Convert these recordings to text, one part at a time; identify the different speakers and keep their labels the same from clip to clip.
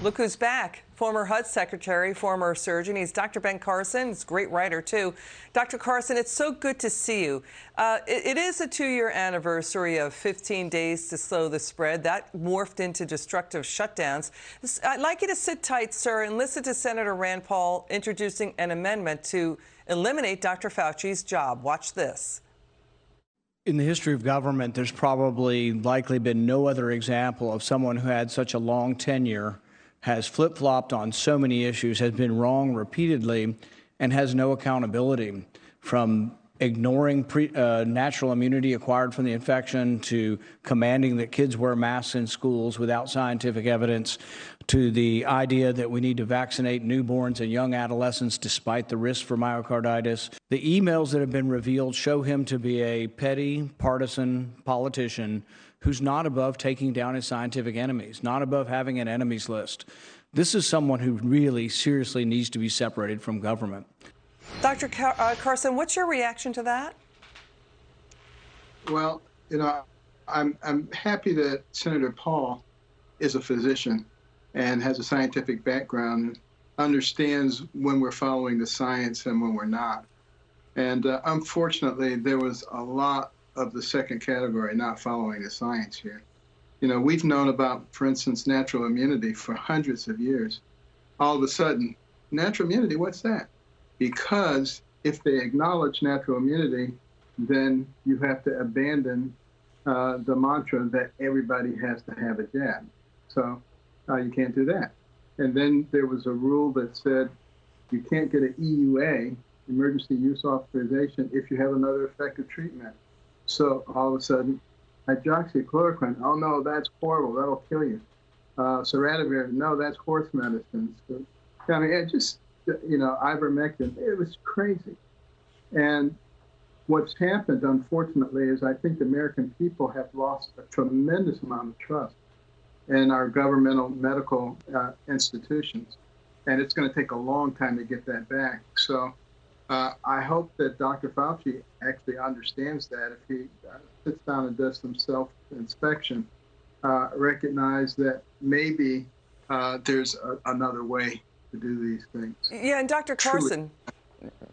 Speaker 1: Look who's back. Former HUD Secretary, former surgeon. He's Dr. Ben Carson. He's a great writer, too. Dr. Carson, it's so good to see you. It is a 2-year anniversary of 15 days to slow the spread. That morphed into destructive shutdowns. I'd like you to sit tight, sir, and listen to Senator Rand Paul introducing an amendment to eliminate Dr. Fauci's job. Watch this.
Speaker 2: In the history of government, there's probably likely been no other example of someone who had such a long tenure, has flip-flopped on so many issues, has been wrong repeatedly, and has no accountability, from ignoring natural immunity acquired from the infection to commanding that kids wear masks in schools without scientific evidence, to the idea that we need to vaccinate newborns and young adolescents despite the risk for myocarditis. The emails that have been revealed show him to be a petty, partisan politician who's not above taking down his scientific enemies, not above having an enemies list. This is someone who really seriously needs to be separated from government.
Speaker 1: Dr. Carson, what's your reaction to that?
Speaker 3: Well, I'm happy that Senator Paul is a physician and has a scientific background, understands when we're following the science and when we're not. And unfortunately, there was a lot of the second category not following the science here. We've known about, for instance, natural immunity for hundreds of years. All of a sudden, natural immunity, what's that? Because if they acknowledge natural immunity, then you have to abandon the mantra that everybody has to have a jab. So you can't do that. And then there was a rule that said you can't get an EUA, emergency use authorization, if you have another effective treatment. So all of a sudden, hydroxychloroquine, oh no, that's horrible, that'll kill you. Seradivir, no, that's horse medicine. So, I mean, it just, ivermectin, it was crazy. And what's happened, unfortunately, is I think the American people have lost a tremendous amount of trust in our governmental medical institutions. And it's going to take a long time to get that back. So I hope that Dr. Fauci actually understands that if he sits down and does some self-inspection, recognize that maybe there's another way to do these things.
Speaker 1: Yeah, and Dr. Carson,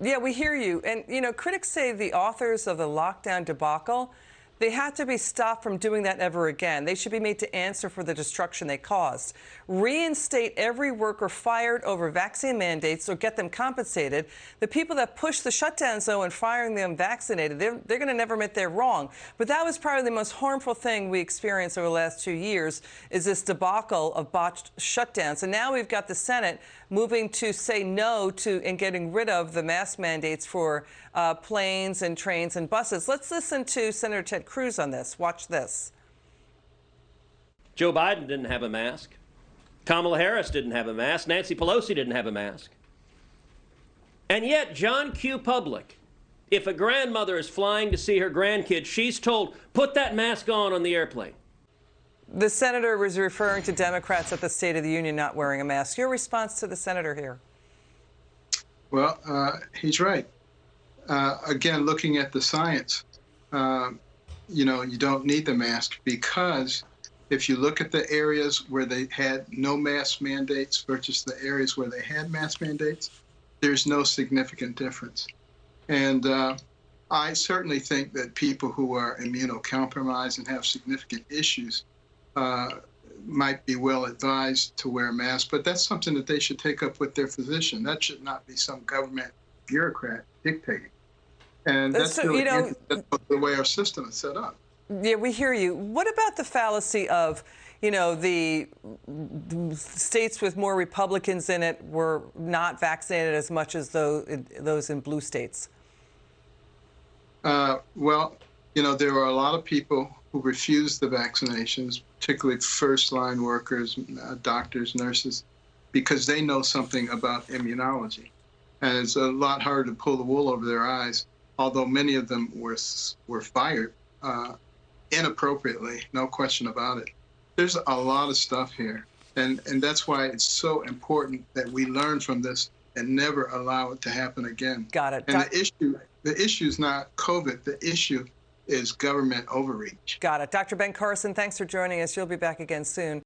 Speaker 1: yeah, we hear you. And, critics say the authors of the lockdown debacle, they have to be stopped from doing that ever again. They should be made to answer for the destruction they caused. Reinstate every worker fired over vaccine mandates or get them compensated. The people that push the shutdowns, though, and firing them vaccinated, they're going to never admit they're wrong. But that was probably the most harmful thing we experienced over the last 2 years, is this debacle of botched shutdowns. And now we've got the Senate moving to say no to and getting rid of the mask mandates for planes and trains and buses. Let's listen to Senator Ted Cruz on this. Watch this.
Speaker 4: Joe Biden didn't have a mask. Kamala Harris didn't have a mask. Nancy Pelosi didn't have a mask. And yet, John Q. Public, if a grandmother is flying to see her grandkids, she's told, put that mask on the airplane.
Speaker 1: The senator was referring to Democrats at the State of the Union not wearing a mask. Your response to the senator here?
Speaker 3: Well, he's right. Again, looking at the science, you don't need the mask, because if you look at the areas where they had no mask mandates versus the areas where they had mask mandates, there's no significant difference. And I certainly think that people who are immunocompromised and have significant issues might be well advised to wear a mask, but that's something that they should take up with their physician. That should not be some government bureaucrat dictating. And that's really that's the way our system is set up.
Speaker 1: Yeah, we hear you. What about the fallacy of, the states with more Republicans in it were not vaccinated as much as those in blue states?
Speaker 3: Well, there are a lot of people who refused the vaccinations, particularly first-line workers, doctors, nurses, because they know something about immunology. And it's a lot harder to pull the wool over their eyes, although many of them were fired inappropriately, no question about it. There's a lot of stuff here. And that's why it's so important that we learn from this and never allow it to happen again.
Speaker 1: Got it.
Speaker 3: And the issue is not COVID. The issue is government overreach.
Speaker 1: Got it. Dr. Ben Carson, thanks for joining us. You'll be back again soon.